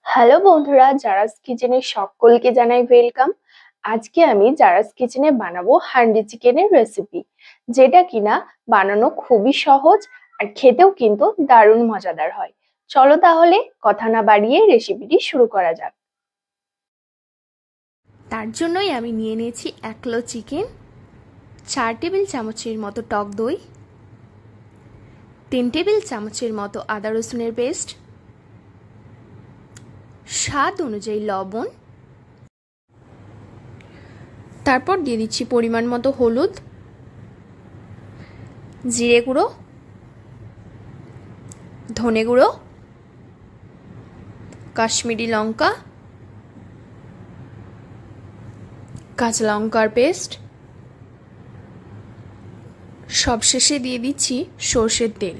Hello বন্ধুরা, জারাস কিচেনে সকলকে জানাই ওয়েলকাম। আজকে আমি জারাস কিচেনে বানাবো হান্ডি চিকেনের রেসিপি, যেটা কিনা বানানো খুবই সহজ আর খেতেও কিন্তু দারুণ মজাদার হয়। চলো তাহলে কথা না বাড়িয়ে রেসিপিটি শুরু করা যাক। তার জন্যই আমি নিয়ে নিয়েছি 1 কিলো চিকেন, 4 টেবিল চামচের মতো টক দই, 3 টেবিল চামচের মতো আদা রসুনের পেস্ট, স্বাদ অনুযায়ী লবণ, তারপর দিয়ে দিচ্ছি পরিমাণ মতো হলুদ, জিরে গুঁড়ো, ধনে গুঁড়ো, কাশ্মীরি লঙ্কা, কাঁচা লঙ্কার পেস্ট, সবশেষে দিয়ে দিচ্ছি সরষের তেল।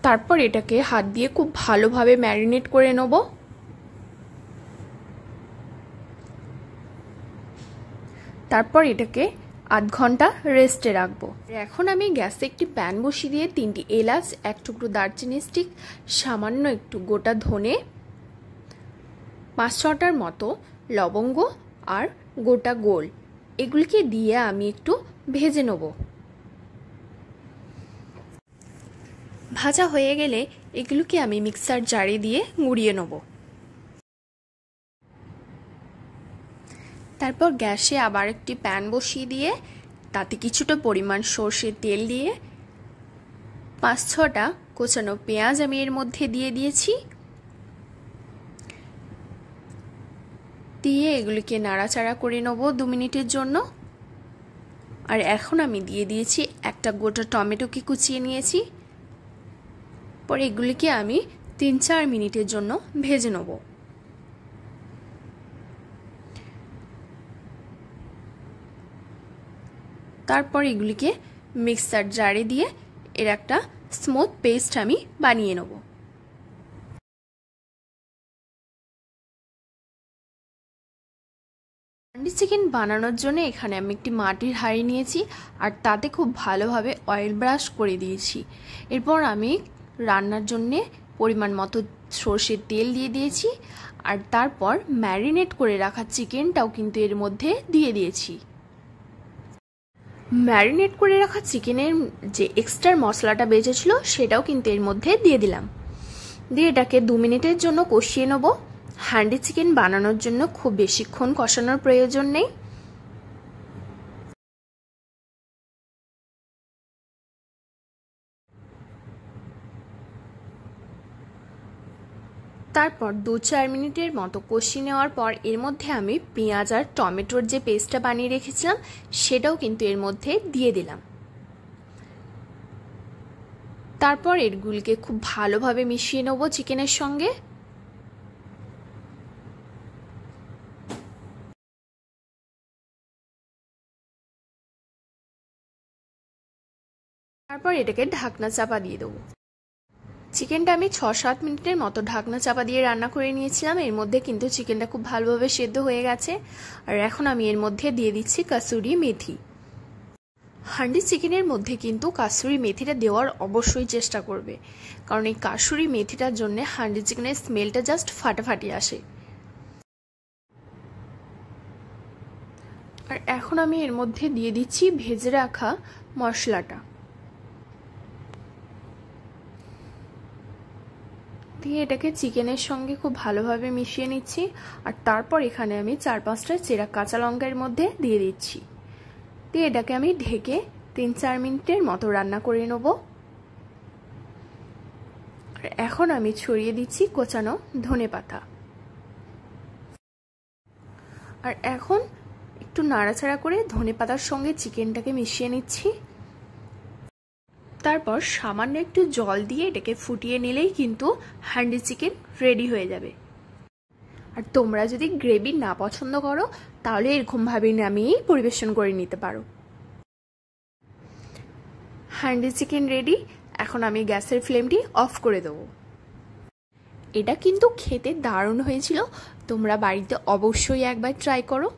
তারপর এটাকে হাত দিয়ে খুব ভালোভাবে ম্যারিনেট করে নেব। তারপর এটাকে আধ ঘন্টা রেস্টে রাখবো। এখন আমি গ্যাসে একটি প্যান বসিয়ে দিয়ে 3টি এলাচ, 1 টুকরো দারচিনি স্টিক, সামান্য একটু গোটা ধনে, 5-6টার মতো লবঙ্গ আর গোটা গোল, এগুলিকে দিয়ে আমি একটু ভেজে নেব। ভাজা হয়ে গেলে এগুলোকে আমি মিক্সার জারে দিয়ে গুঁড়িয়ে নেব। তারপর গ্যাসে আবার একটি প্যান বসিয়ে দিয়ে তাতে কিছুটা পরিমাণ সরষের তেল দিয়ে 5-6টা কোচানো পেঁয়াজ আমি এর মধ্যে দিয়ে দিয়েছি। দিয়ে এগুলিকে নাড়াচাড়া করে নেব 2 মিনিটের জন্য। আর এখন আমি দিয়ে দিয়েছি একটা গোটা টমেটোকে কুচিয়ে নিয়েছি। পরে এগুলিকে আমি 3-4 মিনিটের জন্য ভেজে নেব। তারপর এগুলিকে মিক্সার জারে দিয়ে এর একটা স্মুথ পেস্ট আমি বানিয়ে নেব। হান্ডি চিকেন বানানোর জন্য এখানে আমি একটি মাটির হাঁড়ি নিয়েছি আর তাতে খুব ভালোভাবে অয়েল ব্রাশ করে দিয়েছি। এরপর আমি রান্নার জন্যে পরিমাণ মতো সরষের তেল দিয়ে দিয়েছি আর তারপর ম্যারিনেট করে রাখা চিকেনটাও কিন্তু এর মধ্যে দিয়ে দিয়েছি। ম্যারিনেট করে রাখা চিকেনের যে এক্সট্রা মশলাটা বেঁচেছিল সেটাও কিন্তু এর মধ্যে দিয়ে দিলাম। দিয়ে এটাকে 2 মিনিটের জন্য কষিয়ে নেব। হান্ডি চিকেন বানানোর জন্য খুব বেশিক্ষণ কষানোর প্রয়োজন নেই। তারপর 2-4 মিনিটের মতো কষিয়ে নেওয়ার পর এর মধ্যে আমি পেঁয়াজ আর টমেটোর যে পেস্টটা বানিয়ে রেখেছিলাম সেটাও কিন্তু এর মধ্যে দিয়ে দিলাম। তারপর এগুলিকে খুব ভালোভাবে মিশিয়ে নেব চিকেনের সঙ্গে। তারপর এটাকে ঢাকনা চাপা দিয়ে দেবো। চিকেনটা আমি 6-7 মিনিটের মতো ঢাকনা চাপা দিয়ে রান্না করে নিয়েছিলাম। এর মধ্যে কিন্তু চিকেনটা খুব ভালোভাবে সেদ্ধ হয়ে গেছে। আর এখন আমি এর মধ্যে দিয়ে দিচ্ছি কাসুরি মেথি। হান্ডি চিকেনের মধ্যে কিন্তু কাসুরি মেথিটা দেওয়ার অবশ্যই চেষ্টা করবে, কারণ এই কাসুরি মেথিটার জন্য হান্ডি চিকেনের স্মেলটা জাস্ট ফাটাফাটি আসে। আর এখন আমি এর মধ্যে দিয়ে দিচ্ছি ভেজে রাখা মশলাটা। দিয়ে এটাকে চিকেনের সঙ্গে খুব ভালোভাবে মিশিয়ে নিচ্ছি। আর তারপর এখানে আমি 4-5টা চেরা কাঁচা লঙ্কার মধ্যে দিয়ে দিচ্ছি। দিয়ে এটাকে আমি ঢেকে 3-4 মিনিটের মতো রান্না করে নেব। আর এখন আমি ছড়িয়ে দিচ্ছি কোচানো ধনেপাতা। আর এখন একটু নাড়াচাড়া করে ধনেপাতার সঙ্গে চিকেনটাকে মিশিয়ে নিচ্ছি। তারপর সামান্য একটু জল দিয়ে এটাকে ফুটিয়ে নিলেই কিন্তু হান্ডি চিকেন রেডি হয়ে যাবে। আর তোমরা যদি গ্রেভি না পছন্দ করো তাহলে এরকমভাবে নামিয়েই পরিবেশন করে নিতে পারো। Handi chicken ready. এখন আমি গ্যাসের ফ্লেমটি অফ করে দেবো। এটা কিন্তু খেতে দারুণ হয়েছিল। তোমরা বাড়িতে অবশ্যই একবার ট্রাই করো।